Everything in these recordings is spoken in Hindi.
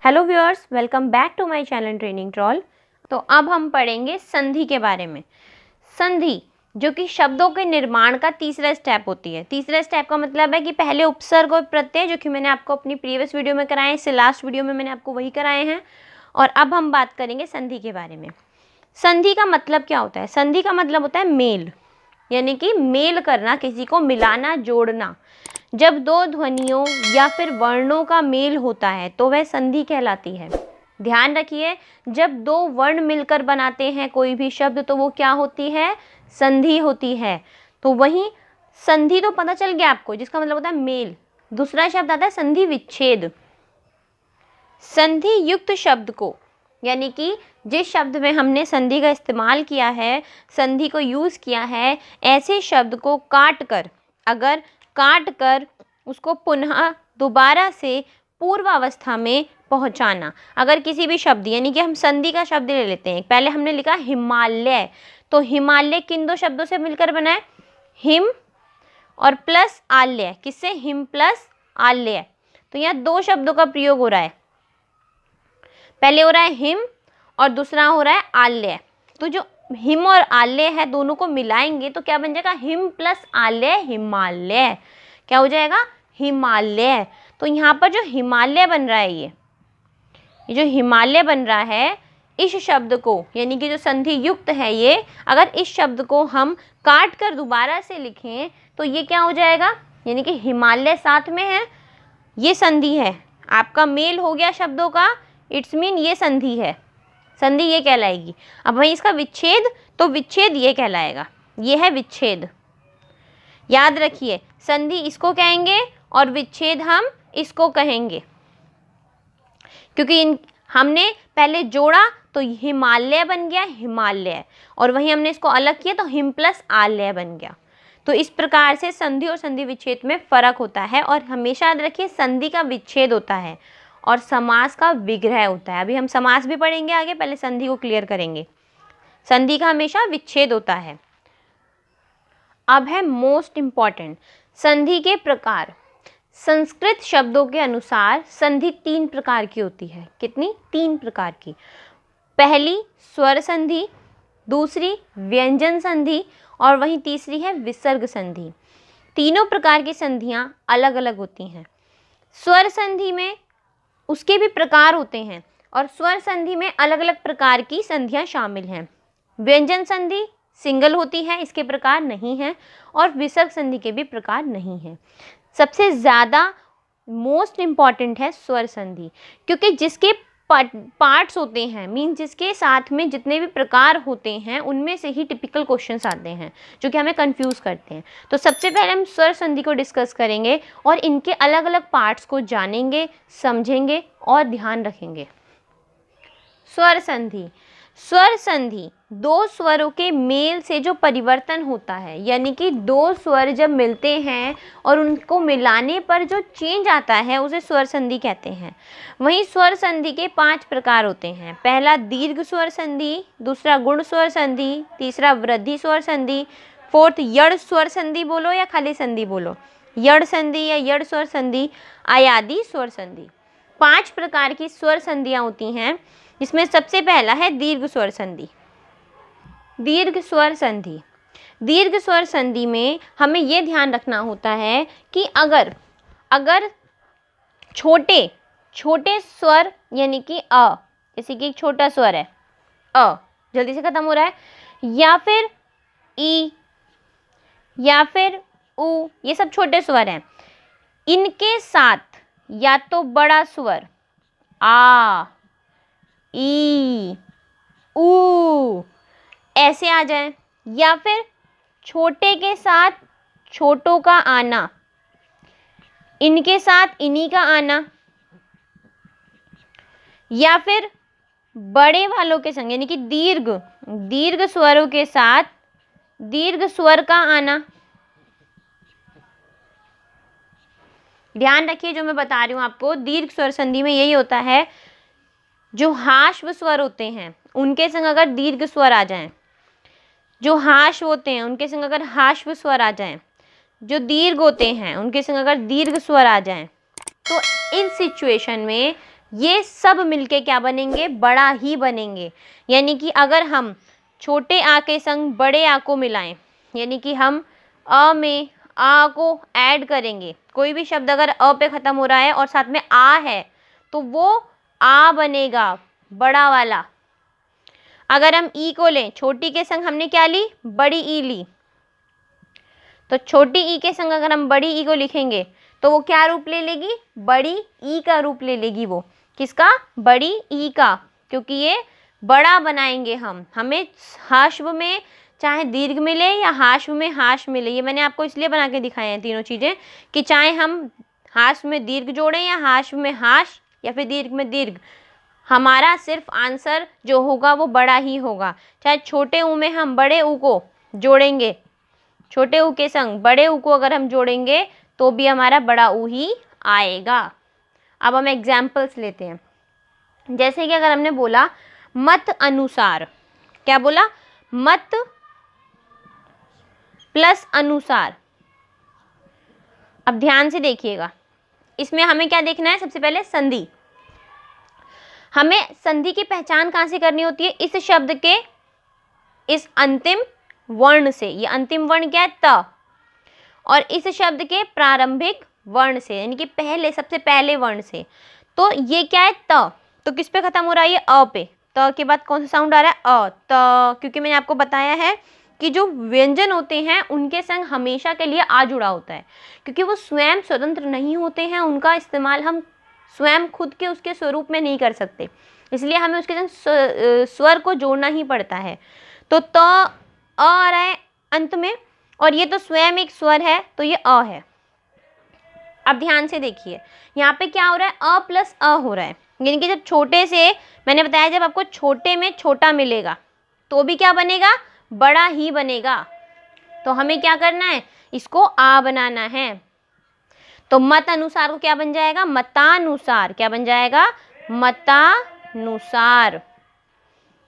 Hello viewers, welcome back to my channel training troll. तो अब हम पढ़ेंगे संधि के बारे में। संधि जो कि शब्दों के निर्माण का तीसरा स्टेप होती है। तीसरा स्टेप का मतलब है कि पहले उपसर्ग और प्रत्यय, जो कि मैंने आपको अपनी प्रीवियस वीडियो में कराए हैं, इससे लास्ट वीडियो में मैंने आपको वही कराए हैं। और अब हम बात करेंगे संधि के बारे में। संधि का मतलब क्या होता है? संधि का मतलब होता है मेल, यानी कि मेल करना, किसी को मिलाना, जोड़ना। जब दो ध्वनियों या फिर वर्णों का मेल होता है तो वह संधि कहलाती है। ध्यान रखिए, जब दो वर्ण मिलकर बनाते हैं कोई भी शब्द तो वो क्या होती है? संधि होती है। तो वहीं संधि तो पता चल गया आपको, जिसका मतलब होता है मेल। दूसरा शब्द आता है संधि विच्छेद। संधि युक्त शब्द को, यानी कि जिस शब्द में हमने संधि का इस्तेमाल किया है, संधि को यूज़ किया है, ऐसे शब्द को काट कर उसको पुनः दोबारा से पूर्वावस्था में पहुंचाना। अगर किसी भी शब्द, यानी कि हम संधि का शब्द ले लेते हैं। पहले हमने लिखा हिमालय, तो हिमालय किन दो शब्दों से मिलकर बना है? हिम और प्लस आल्य। किससे? हिम प्लस आल्य। तो यहाँ दो शब्दों का प्रयोग हो रहा है। पहले हो रहा है हिम और दूसरा हो रहा है आल्य। तो जो हिम और आल्य है, दोनों को मिलाएंगे तो क्या बन जाएगा? हिम प्लस आल्य हिमालय। क्या हो जाएगा? हिमालय। तो यहाँ पर जो हिमालय बन रहा है, ये जो हिमालय बन रहा है, इस शब्द को, यानी कि जो संधि युक्त है ये, अगर इस शब्द को हम काट कर दोबारा से लिखें तो ये क्या हो जाएगा? यानी कि हिमालय साथ में है, ये संधि है। आपका मेल हो गया शब्दों का, इट्स मीन ये संधि है, संधि ये कहलाएगी। अब वहीं इसका विच्छेद, तो विच्छेद ये कहलाएगा, ये है विच्छेद। याद रखिए, संधि इसको कहेंगे और विच्छेद हम इसको कहेंगे, क्योंकि हमने पहले जोड़ा तो हिमालय बन गया हिमालय, और वहीं हमने इसको अलग किया तो हिम प्लस आलय बन गया। तो इस प्रकार से संधि और संधि विच्छेद में फर्क होता है। और हमेशा याद रखिए, संधि का विच्छेद होता है और समास का विग्रह होता है। अभी हम समास भी पढ़ेंगे आगे, पहले संधि को क्लियर करेंगे। संधि का हमेशा विच्छेद होता है। अब है मोस्ट इम्पॉर्टेंट, संधि के प्रकार। संस्कृत शब्दों के अनुसार संधि 3 प्रकार की होती है। कितनी? 3 प्रकार की। पहली स्वर संधि, दूसरी व्यंजन संधि, और वहीं तीसरी है विसर्ग संधि। तीनों प्रकार की संधियां अलग अलग होती हैं। स्वर संधि में उसके भी प्रकार होते हैं, और स्वर संधि में अलग अलग प्रकार की संधियां शामिल हैं। व्यंजन संधि सिंगल होती है, इसके प्रकार नहीं हैं, और विसर्ग संधि के भी प्रकार नहीं हैं। सबसे ज़्यादा मोस्ट इम्पॉर्टेंट है स्वर संधि, क्योंकि जिसके पार्ट्स होते हैं, मीन जिसके साथ में जितने भी प्रकार होते हैं, उनमें से ही टिपिकल क्वेश्चंस आते हैं जो कि हमें कंफ्यूज करते हैं। तो सबसे पहले हम स्वर संधि को डिस्कस करेंगे और इनके अलग अलग पार्ट्स को जानेंगे, समझेंगे और ध्यान रखेंगे। स्वर संधि। स्वर संधि दो स्वरों के मेल से जो परिवर्तन होता है, यानी कि दो स्वर जब मिलते हैं और उनको मिलाने पर जो चेंज आता है, उसे स्वर संधि कहते हैं। वहीं स्वर संधि के 5 प्रकार होते हैं। पहला दीर्घ स्वर संधि, दूसरा गुण स्वर संधि, तीसरा वृद्धि स्वर संधि, फोर्थ यड़ स्वर संधि बोलो या खाली संधि बोलो, यड़ संधि या यड़ स्वर संधि, आयादी स्वर संधि। 5 प्रकार की स्वर संधियां होती हैं, जिसमें सबसे पहला है दीर्घ स्वर संधि। दीर्घ स्वर संधि। दीर्घ स्वर संधि में हमें यह ध्यान रखना होता है कि अगर छोटे स्वर, यानी कि अ, जैसे कि एक छोटा स्वर है अ, जल्दी से खत्म हो रहा है, या फिर ई या फिर उ, ये सब छोटे स्वर हैं। इनके साथ या तो बड़ा स्वर आ, ई, ऊ ऐसे आ जाए, या फिर छोटे के साथ छोटों का आना, इनके साथ इन्हीं का आना, या फिर बड़े वालों के संग, यानी कि दीर्घ स्वरों के साथ दीर्घ स्वर का आना। ध्यान रखिए, जो मैं बता रही हूं आपको, दीर्घ स्वर संधि में यही होता है, जो हाश्व स्वर होते हैं उनके संग अगर दीर्घ स्वर आ जाएं, जो हाश होते हैं उनके संग अगर हाश्व स्वर आ जाएं, जो दीर्घ होते हैं उनके संग अगर दीर्घ स्वर आ जाएं, तो इस सिचुएशन में ये सब मिलके क्या बनेंगे, बड़ा ही बनेंगे। यानी कि अगर हम छोटे आ के संग बड़े आ को मिलाएं, यानी कि हम अ में आ को ऐड करेंगे, कोई भी शब्द अगर अ पे ख़त्म हो रहा है और साथ में आ है तो वो आ बनेगा, बड़ा वाला। अगर हम ई को लें, छोटी के संग हमने क्या ली, बड़ी ई ली, तो छोटी ई के संग अगर हम बड़ी ई को लिखेंगे तो वो क्या रूप ले लेगी, बड़ी ई का रूप ले लेगी। वो किसका, बड़ी ई का, क्योंकि ये बड़ा बनाएंगे हम। हमें हाश्व में चाहे दीर्घ मिले या हाश्व में हाश मिले, ये मैंने आपको इसलिए बना के दिखाए हैं तीनों चीज़ें, कि चाहे हम हाश्व में दीर्घ जोड़ें या हाश्व में हाश या फिर दीर्घ में दीर्घ, हमारा सिर्फ आंसर जो होगा वो बड़ा ही होगा। चाहे छोटे ऊ में हम बड़े ऊ को जोड़ेंगे, छोटे ऊ के संग बड़े ऊ को अगर हम जोड़ेंगे तो भी हमारा बड़ा ऊ ही आएगा। अब हम एग्जाम्पल्स लेते हैं। जैसे कि अगर हमने बोला मत अनुसार, क्या बोला, मत प्लस अनुसार। अब ध्यान से देखिएगा, इसमें हमें क्या देखना है, सबसे पहले संधि। हमें संधि की पहचान कहाँ से करनी होती है, इस शब्द के इस अंतिम वर्ण से। ये अंतिम वर्ण क्या है, त, और इस शब्द के प्रारंभिक वर्ण से, यानी कि पहले, सबसे पहले वर्ण से। तो ये क्या है, त, तो किस पे खत्म हो रहा है, ये अ पे। त के बाद कौन सा साउंड आ रहा है, अ, त, क्योंकि मैंने आपको बताया है कि जो व्यंजन होते हैं उनके संग हमेशा के लिए आ जुड़ा होता है, क्योंकि वो स्वयं स्वतंत्र नहीं होते हैं, उनका इस्तेमाल हम स्वयं खुद के उसके स्वरूप में नहीं कर सकते, इसलिए हमें उसके संग स्वर को जोड़ना ही पड़ता है। तो त आ रहा है अंत में, और ये तो स्वयं एक स्वर है, तो ये अ है। अब ध्यान से देखिए, यहाँ पे क्या हो रहा है, अ प्लस अ हो रहा है, यानी कि जब छोटे से, मैंने बताया जब आपको छोटे में छोटा मिलेगा तो भी क्या बनेगा, बड़ा ही बनेगा। तो हमें क्या करना है, इसको आ बनाना है। तो मत अनुसार को क्या बन जाएगा, मतानुसार। क्या बन जाएगा, मतानुसार।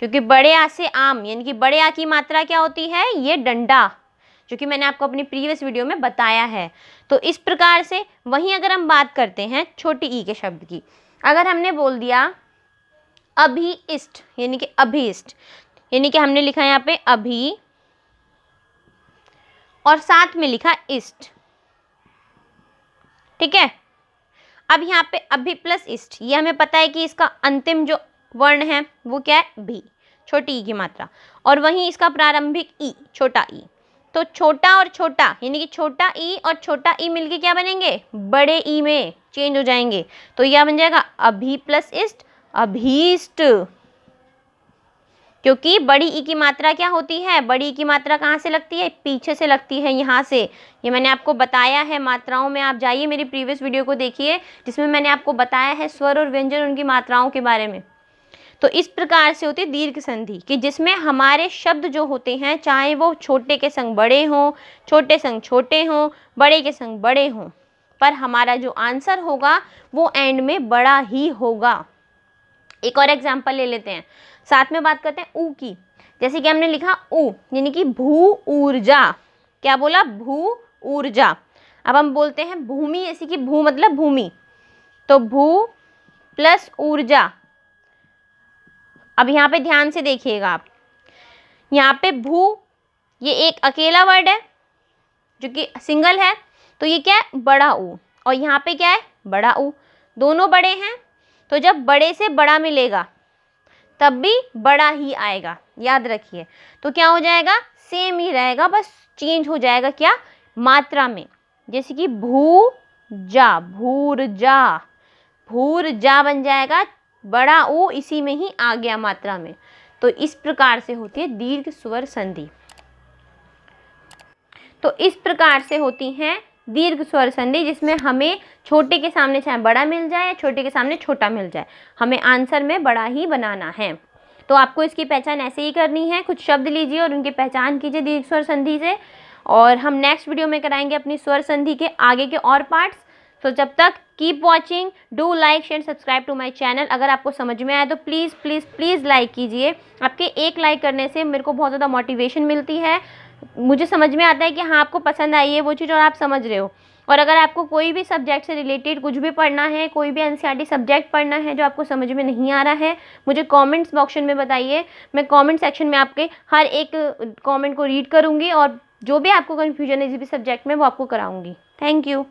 क्योंकि बड़े आ से आम, यानी कि बड़े आ की मात्रा क्या होती है, ये डंडा, जो कि मैंने आपको अपनी प्रीवियस वीडियो में बताया है। तो इस प्रकार से, वहीं अगर हम बात करते हैं छोटी ई के शब्द की, अगर हमने बोल दिया अभिइष्ट, यानी कि अभिइष्ट, यानी कि हमने लिखा यहाँ पे अभी और साथ में लिखा इष्ट, ठीक है। अब यहाँ पे अभि प्लस इष्ट, ये हमें पता है कि इसका अंतिम जो वर्ण है वो क्या है, भी, छोटी ई की मात्रा, और वहीं इसका प्रारंभिक ई, छोटा ई। तो छोटा और छोटा, यानी कि छोटा ई और छोटा ई मिलके क्या बनेंगे, बड़े ई में चेंज हो जाएंगे। तो यह बन जाएगा अभी प्लस इष्ट, अभीष्ट। क्योंकि बड़ी ई की मात्रा क्या होती है, बड़ी ई की मात्रा कहाँ से लगती है, पीछे से लगती है, यहाँ से। ये मैंने आपको बताया है मात्राओं में, आप जाइए मेरी प्रीवियस वीडियो को देखिए, जिसमें मैंने आपको बताया है स्वर और व्यंजन उनकी मात्राओं के बारे में। तो इस प्रकार से होती है दीर्घ संधि, कि जिसमें हमारे शब्द जो होते हैं, चाहे वो छोटे के संग बड़े हों, छोटे संग छोटे हों, बड़े के संग बड़े हों, पर हमारा जो आंसर होगा वो एंड में बड़ा ही होगा। एक और एग्जाम्पल ले लेते हैं, साथ में बात करते हैं ऊ की। जैसे कि हमने लिखा ऊ, यानी कि भू ऊर्जा। क्या बोला, भू ऊर्जा। अब हम बोलते हैं भूमि, जैसे कि भू मतलब भूमि, तो भू प्लस ऊर्जा। अब यहाँ पे ध्यान से देखिएगा आप, यहाँ पे भू ये एक अकेला वर्ड है जो कि सिंगल है, तो ये क्या है, बड़ा ऊ, और यहाँ पे क्या है, बड़ा ऊ, दोनों बड़े हैं। तो जब बड़े से बड़ा मिलेगा तब भी बड़ा ही आएगा, याद रखिए। तो क्या हो जाएगा, सेम ही रहेगा, बस चेंज हो जाएगा क्या, मात्रा में। जैसे कि भू जा, भूरजा, भूरजा बन जाएगा, बड़ा ऊ इसी में ही आ गया मात्रा में। तो इस प्रकार से होती है दीर्घ स्वर संधि। तो इस प्रकार से होती हैं दीर्घ स्वर संधि, जिसमें हमें छोटे के सामने चाहे बड़ा मिल जाए या छोटे के सामने छोटा मिल जाए, हमें आंसर में बड़ा ही बनाना है। तो आपको इसकी पहचान ऐसे ही करनी है, कुछ शब्द लीजिए और उनकी पहचान कीजिए दीर्घ स्वर संधि से, और हम नेक्स्ट वीडियो में कराएंगे अपनी स्वर संधि के आगे के और पार्ट्स। तो जब तक keep watching, do like share subscribe to my channel. अगर आपको समझ में आया तो प्लीज़ प्लीज़ प्लीज़ लाइक कीजिए। आपके एक लाइक करने से मेरे को बहुत ज़्यादा मोटिवेशन मिलती है मुझे समझ में आता है कि हाँ आपको पसंद आई है वो चीज़ और आप समझ रहे हो। और अगर आपको कोई भी सब्जेक्ट से रिलेटेड कुछ भी पढ़ना है, कोई भी एनसीईआरटी सब्जेक्ट पढ़ना है जो आपको समझ में नहीं आ रहा है, मुझे कमेंट्स बॉक्स में बताइए। मैं कमेंट सेक्शन में आपके हर एक कमेंट को रीड करूँगी और जो भी आपको कन्फ्यूजन है किसी भी सब्जेक्ट में वो आपको कराऊँगी। Thank you.